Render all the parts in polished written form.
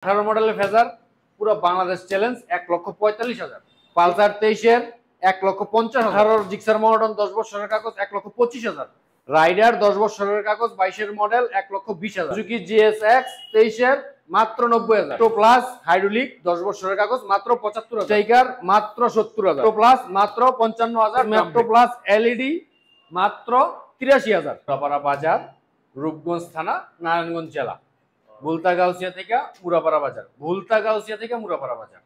18 মডেলের ফেজার পুরো Bangladesh challenge 1,45,000। Pulsar 23-এর 1,50,000। 18 জিক্সার মডেল 10 বছরের কাগজ 1,25,000। রাইডার 10 বছরের কাগজ 22-এর মডেল 1,20,000। সুজুকি জিএসএক্স 23-এর মাত্র 90,000। টো প্লাস হাইড্রোলিক 10 বছরের কাগজ মাত্র 75,000। স্ট্রাইকার মাত্র 70,000। টো প্লাস মাত্র 55,000। ম্যাপটো প্লাস এলইডি মাত্র 83,000। রাপারা বাজার, রূপগঞ্জ থানা, নারায়ণগঞ্জ জেলা। ভুলতাগাউসিয়া থেকে মুরাপাড়া বাজার, ভুলতাগাউসিয়া থেকে মুরাপাড়া বাজার,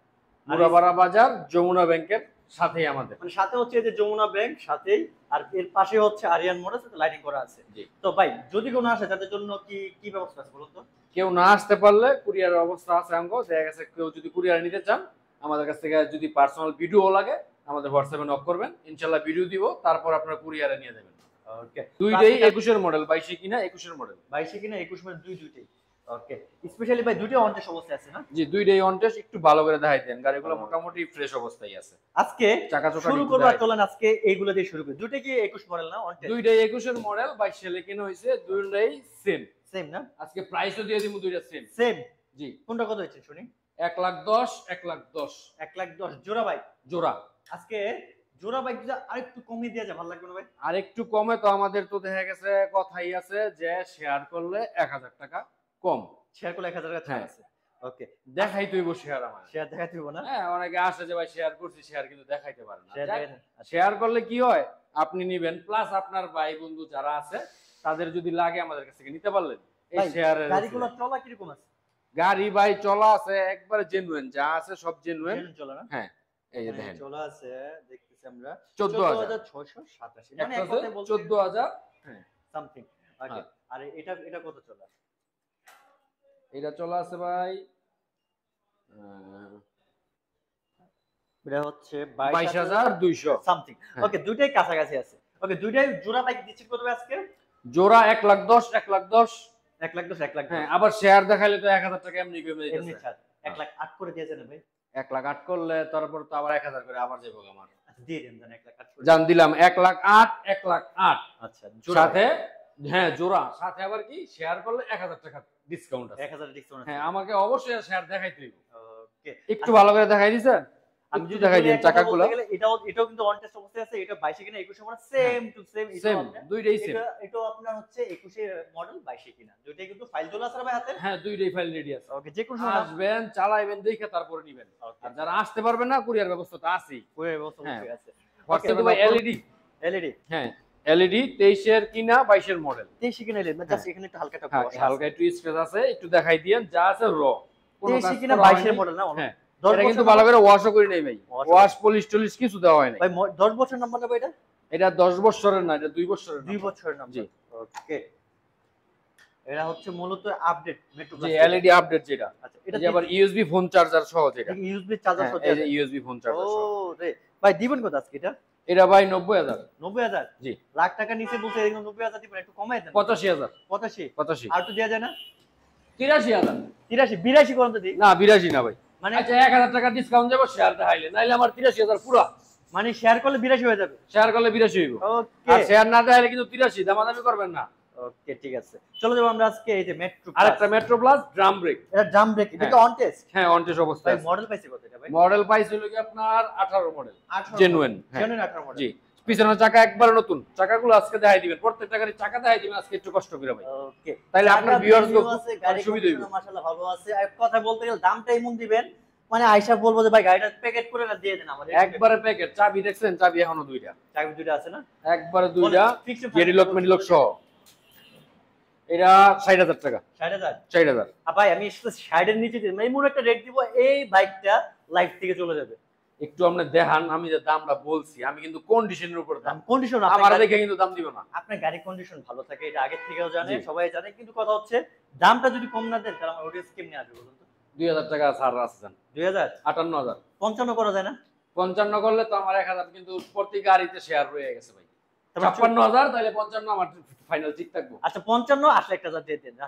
মুরাপাড়া বাজার যমুনা ব্যাংকের সাথেই আমাদের, মানে সাথে হচ্ছে যে যমুনা ব্যাংক সাথেই, আর এর পাশে হচ্ছে আরিয়ান মোটরস, লাইটিং করা আছে। তো ভাই যদি কোনো আসে তাদের জন্য কি কি ব্যবস্থা আছে বলুন তো? কেউ না আসতে পারলে কুরিয়ারের অবস্থা আছে আমগো। দেখা গেছে কেউ যদি কুরিয়ার নিতে চান আমাদের কাছ থেকে যদি পার্সোনাল ভিডিও লাগে আমাদের হোয়াটসঅ্যাপে নক করবেন, ইনশাআল্লাহ ভিডিও দিব, তারপর আপনারা কুরিয়ারে নিয়ে যাবেন। ওকে, দুইটাই 21-এর মডেল, 22 কিনা 21-এর মডেল। 22 কিনা 21 মানে দুইটাই। ওকে, স্পেশালি ভাই দুইটা অন টেস্ট অবস্থায় আছে না? জি, দুইটাই অন টেস্ট। একটু ভালো করে দেখাই দেন, গাড়িগুলো মোটামুটি ফ্রেশ অবস্থায় আছে। আজকে শুরু করব, চলেন আজকে এইগুলো দিয়ে শুরু করি। দুইটা কি 21 মডেল না? অন টেস্ট দুইটাই 21-এর মডেল, 22 সালে কেনা হইছে। দুইটাই সেম সেম না? আজকে প্রাইসও দিয়ে দিমু দুইটা সেম। সেম? জি। কোনটা কত হচ্ছে শুনি? 1,10,000 1,10,000 1,10,000 জোড়া ভাই? জোড়া। আজকে জোড়া বাইক যদি আরেকটু কমিয়ে দেয়া যায় ভালো লাগবে না ভাই? আর একটু কমে তো আমাদের তো দেখা গেছে কথাই আছে যে শেয়ার করলে 1,000 টাকা কম। শেয়ার করলে 1,000 টাকা ছাড় আছে। ওকে, দেখাই তুইব শেয়ার আমার। শেয়ার দেখাইতে হবে না? হ্যাঁ, অনেকে আসে যে ভাই শেয়ার করছি, শেয়ার কিন্তু দেখাইতে পারে না। শেয়ার শেয়ার করলে কি হয়, আপনি নিবেন প্লাস আপনার ভাই বন্ধু যারা আছে তাদের যদি লাগে আমাদের কাছ থেকে নিতে পারলেন। এই শেয়ারের গাড়িগুলো চলা কি রকম আছে? গাড়ি ভাই চলা আছে একবারে জেনুইন, যা আছে সব জেনুইন চলা না? হ্যাঁ, এই যে দেখেন চলা আছে, দেখতেছি আমরা 14,687, মানে এক কথায় বলতে 14,000 হ্যাঁ সামথিং। ওকে, আর এটা কত চলা? এটা চলা আছে ভাই এটা হচ্ছে 22,200 সামথিং। ওকে, দুইটাই কাছাকাছি আছে। ওকে, দুইটাই জোড়া বাইক দিচ্ছি কত আজকে? জোড়া 1,10,000 1,10,000 1,10,000 হ্যাঁ, আবার শেয়ার দেখাইলে তো 1,000 টাকা এমনি কমে যাচ্ছে। এমনি ছাড় 1,08 করে দিয়েছেন ভাই? 1,08 করলে তারপর তো আবার 1,000 করে আবার যাবো আমার। আচ্ছা দিয়ে দেন, জান 1,08 করে জান দিলাম 1,08 1,08। আচ্ছা, সাথে হ্যাঁ জোড়া, সাথে আবার কি শেয়ার করলে 1,000 টাকা ডিসকাউন্ট আছে। 1,000 ডিসকাউন্ট আছে। হ্যাঁ, আমাকে অবশ্যই শেয়ার দেখাইতে হইব। ওকে, একটু ভালো করে দেখাই দিছেন? আমি যদি দেখাই দিন চাকাগুলো, এটাও কিন্তু অন টেস্ট অবস্থায় আছে। এটা 22 কিনা 21 model, same to same. Same, দুইটাই সেম। এটাও আপনার হচ্ছে 21 মডেল 22 কিনা, দুইটাই কিন্তু ফাইল তোলা আছে ভাই হাতে? হ্যাঁ, দুইটাই ফাইল রেডি আছে। ওকে, যে কোনো সময় আসবেন, চালাইবেন, দেখে তারপরে নিবেন। আর যারা আসতে পারবেন না কুরিয়ার ব্যবস্থা তো আছেই। কুরিয়ার ব্যবস্থা আছে। হোয়াটসঅ্যাপে ভাই এলইডি হ্যাঁ, এলইডি 23-এর কিনা 22-এর মডেল। 23 কিনা এলইডি না, জাস্ট এখানে একটু হালকা একটা হালকা একটু স্ক্র্যাচ আছে, একটু দেখাই দিয়েন। যা আছে র 23 কিনা 22-এর মডেল না? হ্যাঁ, এটা কিন্তু ভালো করে ওয়াশও করি নাই ভাই, ওয়াশ পলিশ টলিশ কিছু দেওয়া হয় নাই ভাই। 10 বছর নাম্বার না ভাই? এটা 10 বছরের না, এটা 2 বছরের। 2 বছরের নাম্বার। জি। ওকে, এটা হচ্ছে মূলত আপডেট মেট্রো জি, এলইডি আপডেট যেটা। আচ্ছা, এটা যে আবার ইউএসবি ফোন চার্জার সহ যেটা। ইউএসবি চার্জার সহ, এই যে ইউএসবি ফোন চার্জার সহ। ও রে ভাই, দিবেন কত আজকে এটা? এটা ভাই 90,000। 90,000? জি। লাখ টাকা নিচে বলতে এরকম 90,000 দিবেন? একটু কমাই দেন। 85,000। 85 আর একটু দেয়া যায় না? 83,000। 83 82 করুন তো দি। না 82 না ভাই, মানে আচ্ছা 1,000 টাকা ডিসকাউন্ট দেব শেয়ার দেখাইলে, নাইলে আমার 83,000 পুরো। মানে শেয়ার করলে 82 হয়ে যাবে? শেয়ার করলে 82 হইব। ওকে, আর শেয়ার না দেখাইলে কিন্তু 83, দামাদামি করবেন না। ওকে, ঠিক আছে, চলো যাব আমরা আজকে এই যে মেট্রো প্লাস। আরেকটা মেট্রো প্লাস ড্রাম ব্রেক। এটা ড্রাম ব্রেক, এটা কি অন টেস্ট? হ্যাঁ, অন টেস্ট অবস্থায়। ভাই মডেল পাইছে কত এটা ভাই? মডেল পাইছিল কি আপনার 18 মডেল, জেনুইন। Genuine 18 model. জি, পিছনের চাকা একবারে নতুন, চাকাগুলো আজকে দেখাই দিবেন, প্রত্যেকটা গাড়ি চাকা দেখাই দিবেন আজকে একটু কষ্ট করে ভাই। ওকে, তাইলে আপনার ভিউয়ার্স গো গাড়ি সুবিধা হইব। মাশাআল্লাহ ভালো আছে। এক কথা বলতে গেলে দামটা এমন দিবেন মানে আয়শা বলবো যে ভাই গাড়িটা প্যাকেট করে না দিয়ে দেন আমাদের। একবারে প্যাকেট। চাবি দেখছেন? চাবি এখনো দুইটা। চাবি দুইটা আছে না? একবারে দুইটা, গেরি লক মেডি লক সহ। এটা 60,000 টাকা। 60,000। ভাই আমি 60 এর নিচে দিই, এমন একটা রেট দিব এই বাইকটা লাইফ থেকে চলে যাবে। একটু আপনি দেখান, আমি যে দামটা বলছি আমি কিন্তু কন্ডিশনের উপর দাম, কন্ডিশন আমার দেখে কিন্তু দাম দিব না। আপনার গাড়ি কন্ডিশন ভালো থাকে, এটা আগে থেকেও জানে, সবাই জানে, কিন্তু কথা হচ্ছে দামটা যদি কম না দেন তাহলে আমার অডিয়েন্স কেমনে আসবে বলুন তো? 2,000 টাকা ছাড় আছে। 2,000 58,000। 55 করা যায় না? 55 করলে তো আমার 1,000 কিন্তু প্রতি গাড়িতে শেয়ার রয়ে গেছে ভাই। 56,000 তাহলে 55 আমার ফাইনাল ঠিক থাকবো। আচ্ছা 55 আসলে 1,000 দিয়ে দেন না?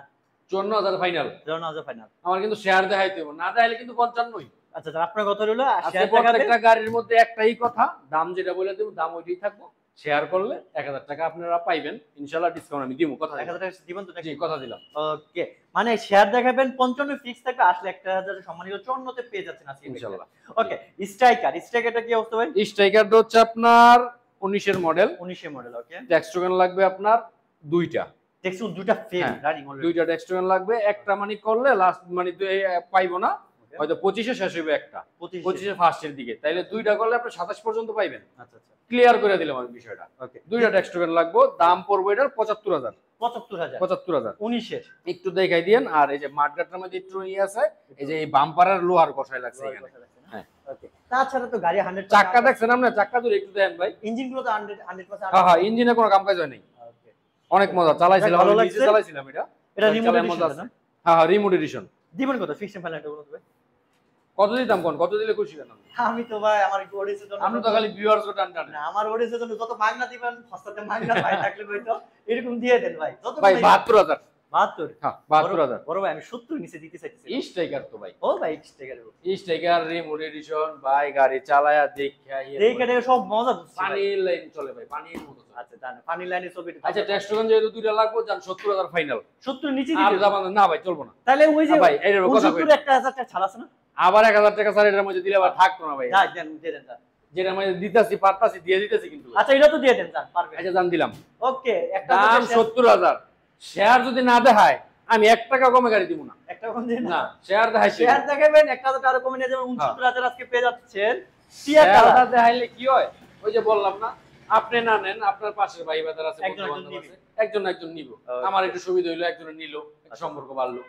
54,000 ফাইনাল। 54,000 ফাইনাল। আমার কিন্তু শেয়ার দেখাইতে হবে, না দেখাইলে কিন্তু 55ই। আচ্ছা আপনার কত হলো? শেয়ার প্রত্যেকটা গাড়ির মধ্যে একটাই কথা, দাম যেটা বলে দেব দাম ওইটাই থাকবো, শেয়ার করলে 1000 টাকা আপনারা পাইবেন ইনশাআল্লাহ, ডিসকাউন্ট আমি দিব, কথা 1000 টাকা দিবেন তো? জি কথা দিলাম। ওকে, মানে শেয়ার দেখাবেন 55 ফিক্স থাকবে, আসলে 1000 সম্মানিত 54 তে পেয়ে যাচ্ছেন আজকে ইনশাআল্লাহ। ওকে, স্ট্রাইকারটা কি অবস্থা ভাই? স্ট্রাইকারটা হচ্ছে আপনার 19 এর মডেল। 19 এর মডেল। ওকে, টেক্সটোগান লাগবে আপনার দুইটা। টেক্সটুন দুইটা ফেল রানিং অলরেডি। দুইটা টেক্সটোগান লাগবে, একটা মানে করলে লাস্ট মানে পাইবো না, হয়তো 25 এ শেষ হবে একটা, 25 এর ফার্স্টের দিকে, তাইলে দুইটা করলে আপনি 27 পর্যন্ত পাইবেন। আচ্ছা আচ্ছা, ক্লিয়ার করে দিলাম আমি বিষয়টা। ওকে, দুইটা টেক্সটোগান লাগবে, দাম পড়বে এটার 75000। 75000 19 এর। একটু দেখাই দিয়েন। আর এই যে মাঠগাটার মধ্যে একটু ইয়ে আছে, এই যে এই বাম্পারের লোহার কষাই লাগছে এখানে। হ্যাঁ ওকে, তাছাড়া তো গাড়ি 100 চাকা দেখছেন আপনি? চাকা ধরে একটু দেন ভাই। ইঞ্জিন গুলো তো 100%। হ্যাঁ হ্যাঁ, ইঞ্জিনে কোনো কাম কাজ হয় নাই। ওকে, অনেক মজা, চালাইছিলাম ভালো আমি, লাগছে? নিজে চালাইছিলাম এটা। এটা রিমোট চালায় এডিশন মজা আছে। না? হ্যাঁ হ্যাঁ, রিমোট এডিশন। দিবেন কত ফিক্স ফাইনালটা বলুন ভাই? কত দিতাম কোন? কত দিলে খুশি কেন? আমি তো ভাই আমার অডিয়েন্সের জন্য, আপনি তো খালি ভিউয়ার্স গো টান টান। না, আমার অডিয়েন্সের জন্য যত মাগনা দিবেন, ফার্স্টে মাগনা ভাই থাকলে হয়তো এরকম দিয়ে দেন ভাই। যত ভাই 72000। 72? হ্যাঁ 72000। বড় ভাই আমি 70 নিচে দিতে চাইতেছি। স্ট্রাইকার তো ভাই। ও ভাই স্ট্রাইকার, স্ট্রাইকার রিমোট এডিশন ভাই, গাড়ি চালায়া দেখা এই গাড়ি সব মজা বুঝছি। পানি লাইন চলে ভাই, পানির মতো চলে। আচ্ছা জানেন পানি লাইনে ছবি। আচ্ছা টেক্সটোগান যেহেতু দুইটা লাগবে, জান 70000 ফাইনাল। 70 নিচে আর দিতে যাবেন না ভাই, চলবো না। তাহলে ওই যে ভাই এর কথা কই, 70 1000 টাকা ছাড় আছে না? আবার 1000 টাকা স্যার এটার মধ্যে দিলে আবার থাকতো না ভাই। যা দেন, দিয়ে দেন স্যার। যেটা মধ্যে দিতাছি পারতাছি দিয়ে দিতেছি কিন্তু। আচ্ছা এটা তো দিয়ে দেন স্যার, পারবে। আচ্ছা জান দিলাম। ওকে, একটা দাম 70000। শেয়ার যদি না দেখায় আমি 1 টাকা কমে গাড়ি দিব না। একটা কোন দিন না, শেয়ার দেখাই, শেয়ার দেখাবেন 1000 টাকা কমে নিয়ে যাবেন। 69000 আজকে পেয়ে যাচ্ছেন। শেয়ারটা দেখাইলে কি হয়, ওই যে বললাম না, আপনি না নেন, আপনার পাশের ভাই বাজার আছে, একজন বন্ধু একজন বান্ধব নিবে। আছে, একজন নিব। আমার একটু সুবিধা হইলো, একজনে নিল, একটা সম্পর্ক বাড়লো।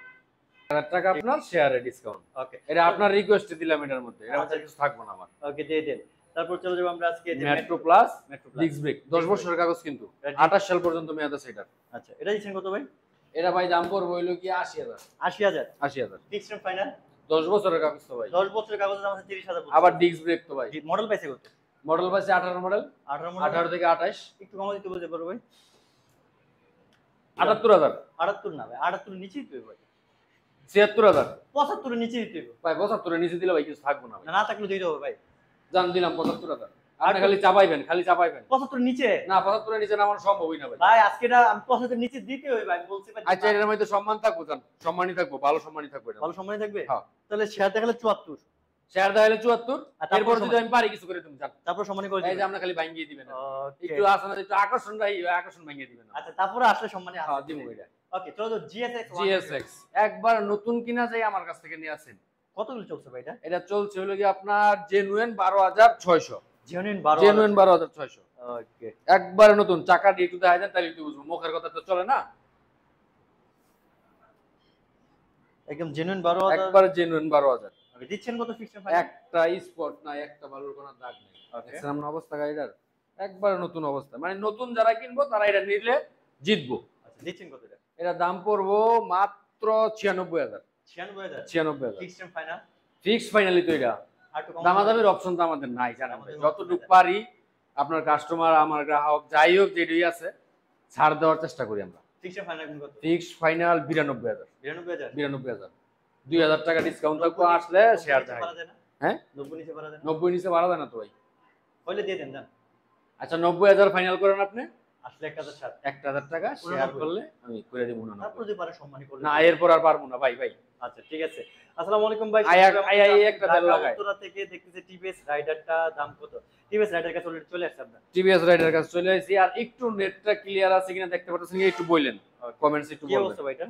1000 টাকা আপনার শেয়ারে ডিসকাউন্ট। ওকে, এটা আপনার রিকোয়েস্টে দিলাম, এটার মধ্যে এর মধ্যে কিছু থাকবো না আমার। ওকে দিয়ে দেন। তারপর চলে যাব আমরা আজকে metro plus metro plus. Disc brake 10 বছরের কাগজ কিন্তু, 28 সাল পর্যন্ত মেয়াদ আছে এটা। আচ্ছা এটা দিচ্ছেন কত ভাই? এটা ভাই দাম পড়বে হইলো কি 80000। 80000 80000 ফিক্সড ফাইনাল। 10 বছরের কাগজ তো ভাই। 10 বছরের কাগজের দাম আছে 30000। আবার ডিস্ক ব্রেক তো ভাই। মডেল পাইছে কত? মডেল পাইছে 18 মডেল। 18 মডেল। 18 থেকে 28। একটু কম দিতে বলতে পারো ভাই? 78000। 78 না ভাই, 78 এর নিচেই দিতে ভাই। 76000। 75 এর নিচে দিতে ভাই 75 এর নিচে দিলে ভাই কিছু থাকবো না ভাই। না থাকলে দিতে হবে ভাই। জান দিলাম 75000। আপনি খালি চাপাইবেন, খালি চাপাইবেন। 75 নিচে না 75 এর নিচে নামানো সম্ভবই না ভাই। ভাই আজকে এটা আমি 75 এর নিচে দিতে হবে ভাই, আমি বলছি ভাই। আচ্ছা এর মধ্যে সম্মান থাকবো, জান সম্মানই থাকবো, ভালো সম্মানই থাকবে এটা। ভালো সময় থাকবে। হ্যাঁ তাহলে শেয়ার দেখালে 74, শেয়ার দেখাইলে 74। আর তারপর এরপর যদি আমি পারি কিছু করে তুমি জান। তারপর সম্মানী করে এই যে দিবেন। আমরা খালি ভাঙিয়ে দিবেন। ওকে, একটু আসলে একটু আকর্ষণ ভাঙিয়ে দিবেন। আচ্ছা তারপরে আসলে সম্মানী হ্যাঁ আছে। দিমু এটা। ওকে চলো তো GSX GSX একবার নতুন কিনা যাই আমার কাছ থেকে নিয়ে আসেন। কতগুলো চলছে ভাই এটা? এটা চলছে হলো কি আপনার জেনুইন 12600। জেনুইন 12। জেনুইন 12600। ওকে একবারে নতুন, চাকা দিয়ে একটু দেখাই দেন তাহলে একটু বুঝবো, মুখের কথা তো চলে না। একদম জেনুইন 12000। একবারে জেনুইন 12000। ওকে দিচ্ছেন কত ফিক্সড ফাইনাল? একটা স্পট না, একটা ভালোর কোনো দাগ নেই। দেখছেন আমরা অবস্থা গাড়িটার একবারে নতুন অবস্থা, মানে নতুন যারা কিনবো তারা এটা নিলে জিতবো। আচ্ছা দিচ্ছেন কত এটা? এটা দাম পড়বো মাত্র 96000। 96000 96000 ফিক্সড ফাইনাল। ফিক্সড ফাইনালি তো এটা। আর একটু কম দামাদামির অপশন তো আমাদের নাই জানেন ভাই। যতটুকু পারি আপনার কাস্টমার, আমার গ্রাহক যাই হোক যেটাই আছে ছাড় দেওয়ার চেষ্টা করি আমরা। ফিক্সড ফাইনাল কত? Fixed final 92000। 92000 92000 2000 টাকা ডিসকাউন্ট থাকবে, আসলে শেয়ার দেয়। হ্যাঁ 90 নিচে পারা যায় না? 90 নিচে বাড়া যায় না তো ভাই। কইলে দিয়ে দেন জান। আচ্ছা 90000 ফাইনাল করেন আপনি। আসলে 1000 ছাড়। 1000 টাকা শেয়ার করলে আমি করে দেব না। তারপর যদি পারে সম্মানী করলে। না এরপর আর পারবো না ভাই। আচ্ছা ঠিক আছে। আসসালামু আলাইকুম ভাই। একটা বেল লাগাই। উত্তরা থেকে দেখতেছি টিভিএস রাইডারটা দাম কত? টিভিএস রাইডার কাছে চলে আসছে আপনার। টিভিএস রাইডার কাছে চলে আসি। আর একটু নেটটা ক্লিয়ার আছে কিনা দেখতে পাচ্ছেন একটু বললেন, কমেন্টস একটু কি বলবেন। অবস্থা ভাই এটা?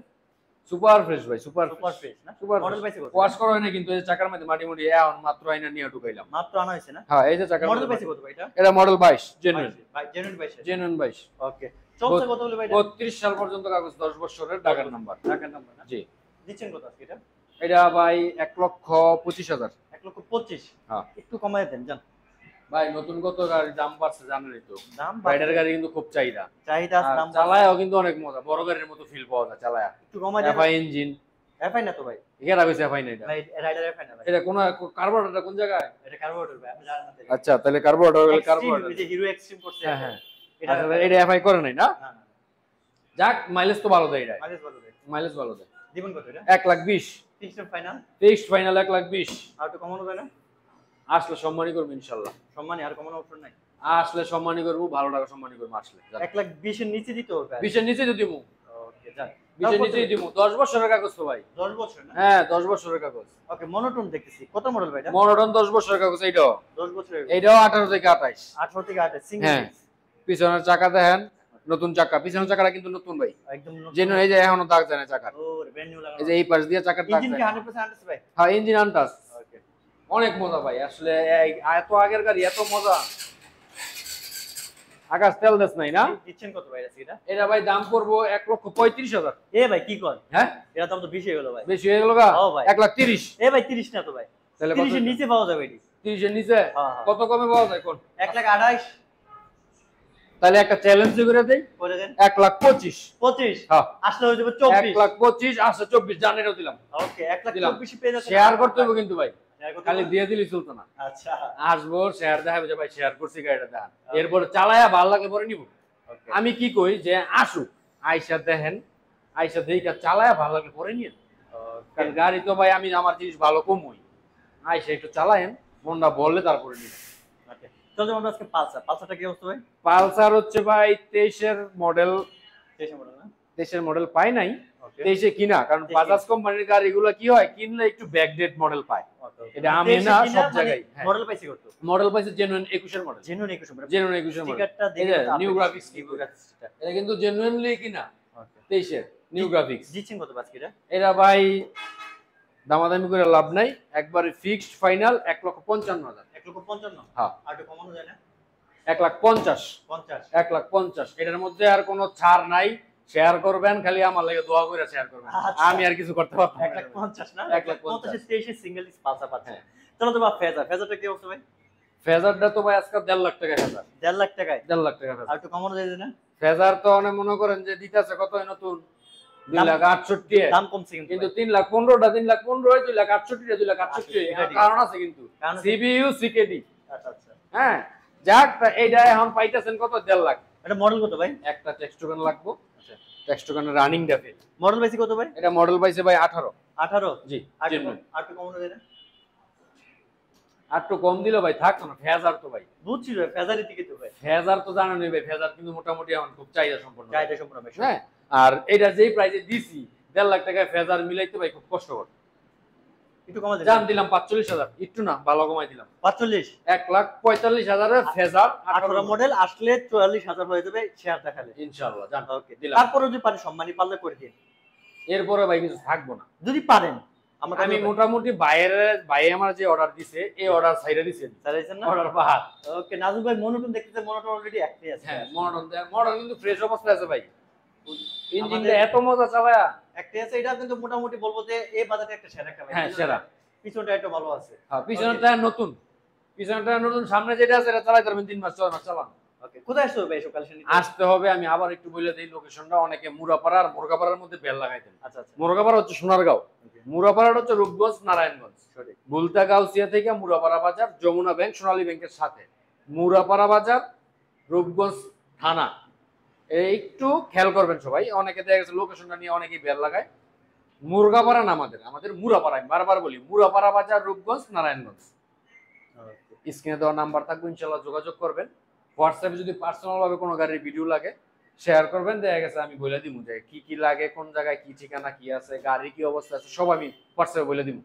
সুপার ফ্রেশ ভাই, সুপার ফ্রেশ না? সুপার মডেল পাইছে কত? ওয়াশ করা হয় না কিন্তু এই চাকার মধ্যে মাটি মুটি এখন মাত্র আইনা নিয়ে ঢুকাইলাম। মাত্র আনা হয়েছে না? হ্যাঁ এই যে চাকার মডেল মধ্যে পাইছে কত ভাই এটা? এটা মডেল 22 জেনুইন। ভাই জেনুইন 22। জেনুইন 22। ওকে চলছে কত হলো ভাই এটা? 32 সাল পর্যন্ত কাগজ, 10 বছরের ঢাকার নাম্বার। ঢাকার নাম্বার না? জি। দিচ্ছেন কত আজকে এটা? এটা ভাই 1,25,000। 1,25,000। হ্যাঁ একটু কমায় দেন জান। ভাই নতুন কত গাড়ির দাম বাড়ছে জানেনই তো। দাম রাইডার গাড়ি কিন্তু খুব চাহিদা। চাহিদা আছে, দাম চালায়ও কিন্তু অনেক মজা, বড় গাড়ির মতো ফিল পাওয়া যায় চালায়া। একটু কমায় দেন। FI engine. এফআই না তো ভাই? এরা কইছে এফআই না এটা। ভাই রাইডার এফআই না ভাই। এটা কোন কার্বোরেটরটা কোন জায়গায়? এটা কার্বোরেটর ভাই, আমি জানি না। আচ্ছা তাহলে কার্বোরেটর হলে কার্বোরেটর। এই যে হিরো এক্সট্রিম করছে। হ্যাঁ এটা এটা এফআই করে নাই না? না না যাক মাইলেজ তো ভালো দেয় এটা। মাইলেজ ভালো দেয়। মাইলেজ ভালো দেয়। দিবেন কত এটা? 1,20,000 ফিক্সড ফাইনাল। Fixed final 1,20,000। আর একটু কমানো যায় না? আসলে সম্মানই করব ইনশাআল্লাহ। সম্মানী আর কমানো অপশন নাই। আসলে সম্মানী করবো, ভালো টাকা সম্মানী করবো আসলে। 1,20,000 এর নিচে দিতে হবে? 20 এর নিচে তো দিব। ওকে যাক, 20 এর নিচেই দিব। 10 বছরের কাগজ তো ভাই। 10 বছর না? হ্যাঁ 10 বছরের কাগজ। ওকে, মনোটন দেখতেছি, কত মডেল ভাই এটা? মনোটন 10 বছরের কাগজ এইটাও। 10 বছরের, এইটাও 18 থেকে 28। 18 থেকে 28 সিঙ্গেল হ্যাঁ। ডিস্ক, পিছনের চাকা দেখেন, নতুন চাকা। পিছনের চাকাটা কিন্তু নতুন ভাই, একদম নতুন। যেন এই যে এখনো দাগ যায় না চাকার। ও ব্র্যান্ড নিউ লাগানো। এই যে এই পাশ দিয়ে চাকার দাগ ইঞ্জিন কি যায়। 100% আনটাস ভাই? হ্যাঁ ইঞ্জিন আনটাস। ওকে, অনেক মজা ভাই আসলে, এত আগের গাড়ি এত মজা। আকাশ তেল দেশ নাই না? দিচ্ছেন কত ভাই এটা? এটা ভাই দাম পড়বো 1,35,000। এ ভাই কি কর, হ্যাঁ এটা দাম তো বেশি হয়ে গেল ভাই। বেশি হয়ে গেল গা? ও ভাই। 1,30,000। এ ভাই 30 না তো ভাই, তাহলে 30 এর নিচে পাওয়া যাবে এটি। 30 এর নিচে হ্যাঁ, হ্যাঁ। কত কমে পাওয়া যায় কোন? 1,28,000 তাহলে একটা চ্যালেঞ্জ করে দেই, করে দেন। 1,25,000। 25 হ্যাঁ আসলে হয়ে যাবে 24। 1,25,000 আসলে 24 জানেরও দিলাম। ওকে 1,24,000 পেয়ে যাচ্ছে। শেয়ার করতে হবে কিন্তু ভাই, শেয়ার করতে খালি হবে? দিয়ে দিলি চলতো না। আচ্ছা আসবো শেয়ার দেখাবো যে ভাই শেয়ার করছি গাড়িটা দেখান, এরপর চালায়া ভালো লাগলে পরে নিব। ওকে, আমি কি কই যে আসুক, আইসা দেখেন, আইসা দেখা চালায়া ভালো লাগলে পরে নিয়ে। কারণ গাড়ি তো ভাই আমি আমার জিনিস ভালো কমই, আইসা একটু চালায়েন, মনটা বললে তারপরে নিব। ওকে চলো আমরা আজকে পালসারটা কি অবস্থা ভাই? পালসার হচ্ছে ভাই 23 এর মডেল, 23 মডেল না? 23 এর মডেল পাই নাই, ওকে 23 এ কিনা। কারণ 23 বাজাজ কোম্পানির গাড়িগুলো কি হয়, কিনলে একটু ব্যাকডেট মডেল পায়। এটা আমি না সব জায়গায় মডেল পাইছি কত? মডেল পাইছে জেনুইন 21 এর মডেল। Genuine 21 model. জেনুইন 21 এর মডেল। স্টিকারটা এই দেখে যে নিউ গ্রাফিক্স কি গ্রাফিক্সটা, এটা কিন্তু জেনুইনলি কিনা ওকে 23 এর নিউ গ্রাফিক্স। দিচ্ছেন কত বাজকিটা? এটা ভাই দামাদামি করে লাভ নাই, একবারে ফিক্সড ফাইনাল 1,55,000। 1,55,000? হ্যাঁ আর একটু কমানো যায় না? 1,50,000। 50? 1,50,000 এটার মধ্যে আর কোনো ছাড় নাই। শেয়ার করবেন, খালি আমার লাগে দোয়া করে শেয়ার করবেন, আচ্ছা। আমি আর কিছু করতে পারবো না। 1,50,000 না? 1,50,000 23 এর সিঙ্গেল ডিস্ক পালসার পাচ্ছেন। হ্যাঁ। চলো তো বা ফেজারটা কি অবস্থা ভাই? ফেজারটা তো ভাই আজকে 1.5 লাখ টাকা ফেজার। 1.5 লাখ টাকায়? 1.5 লাখ টাকা আর ফেজার। একটু কমানো যায় না? ফেজার তো অনেক মনে করেন যে দিতেছে কত নতুন 2,68,000, দাম কমছে কিন্তু 3,15,000, 3,15,000, 2,68,000, 2,68,000 এটা ঠিক। কারণ আছে কিন্তু কারণ আছে। CBU CKD. আচ্ছা আচ্ছা। হ্যাঁ যাক, এইটা এখন পাইতেছেন কত 1.5 লাখ। এটা মডেল কত ভাই? একটা টেক্সট টোকেন লাগবে। আচ্ছা টেক্সট টোকেন রানিং ডাফে। মডেল পাইছি কত ভাই? এটা মডেল পাইছে ভাই 18। 18? জি আর genuine। একটু কমানো যায় না? আর একটু কম দিল ভাই, থাক না। ফেজার তো ভাই, বুঝছি ভাই, ফেজারের দিকে তো ভাই। ফেজার তো জানেনই ভাই, ফেজার কিন্তু মোটামুটি এখন খুব চাহিদা সম্পন্ন। চাহিদা সম্পূর্ণ বেশি। হ্যাঁ আর এটা যেই প্রাইসে দিছি 1.5 লাখ টাকায় ফেজার মিলাইতে ভাই খুব কষ্টকর। একটু কমা যায় জান দিলাম 45,000, একটু না ভালো কমাই দিলাম। 45? 1,45,000 এর ফেজার 18 মডেল আসলে 44,000 হয়ে যাবে শেয়ার দেখালে ইনশাআল্লাহ। জান ওকে দিলাম। তারপরে যদি পারেন সম্মানী পারলে করে দিন, এরপরে ভাই কিছু থাকবো না যদি পারেন। আমরা আমি মোটামুটি ভাই আমার যে অর্ডার দিছে এই অর্ডার ছাইরা দিছে, চাইছেন না? অর্ডার পাহাড়। ওকে নাজুক ভাই, মনোটন দেখতেছে, মনোটন অলরেডি একটাই আছে। হ্যাঁ মডেল কিন্তু ফ্রেশ অবস্থায় আছে ভাই, ইঞ্জিনটা এত মজা চালায়া। একটাই আছে, এটা কিন্তু মোটামুটি বলবো যে এই বাজারে একটা সেরা একটা ভাই। হ্যাঁ সেরা। পিছনটা একটু ভালো আছে। হ্যাঁ পিছনটা নতুন, পিছনটা নতুন, সামনে যেটা আছে এটা চালাইতে পারবেন 3 মাস 4 মাস চালান। ওকে কোথায় আসতে হবে এসব কালেকশন নিতে? আসতে হবে, আমি আবার একটু বলে দেই লোকেশনটা। অনেকে মুরাপাড়া আর মুরগাপাড়ার মধ্যে বেল লাগাইতেন। আচ্ছা আচ্ছা। মুরগাপাড়া হচ্ছে সোনারগাঁও, মুরাপাড়াটা হচ্ছে রূপগঞ্জ নারায়ণগঞ্জ। সঠিক। বুলতা গাউসিয়া থেকে মুরাপাড়া বাজার, যমুনা ব্যাংক সোনালী ব্যাংকের সাথে মুরাপাড়া বাজার, রূপগঞ্জ থানা। একটু খেয়াল করবেন সবাই, অনেকে দেখা গেছে লোকেশনটা নিয়ে অনেকেই বেল লাগায়। মুরগাপাড়া না, আমাদের মুরাপাড়া। আমি বারবার বলি মুরাপাড়া বাজার, রূপগঞ্জ নারায়ণগঞ্জ। স্ক্রিনে দেওয়া নাম্বার থাকবে, ইনশাআল্লাহ যোগাযোগ করবেন। হোয়াটসঅ্যাপে যদি পার্সোনাল ভাবে কোনো গাড়ির ভিডিও লাগে শেয়ার করবেন, দেখা গেছে আমি বলে দিব যে কি কি লাগে, কোন জায়গায় কি ঠিকানা কি আছে, গাড়ি কি অবস্থা আছে, সব আমি হোয়াটসঅ্যাপে বলে দিব।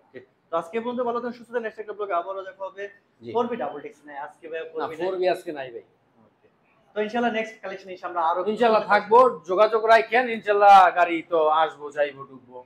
ওকে তো আজকে পর্যন্ত ভালো থাকুন, সুস্থ থাকুন। নেক্সট একটা ব্লগে আবারও দেখা হবে। 4B ডাবল টেক্স নাই আজকে ভাই, না 4B 4B আজকে নাই ভাই। ওকে তো ইনশাআল্লাহ নেক্সট কালেকশন আমরা আরো ইনশাআল্লাহ থাকবো, যোগাযোগ রাখেন। ইনশাআল্লাহ গাড়ি তো আসবো, যাইবো, ঢুকবো।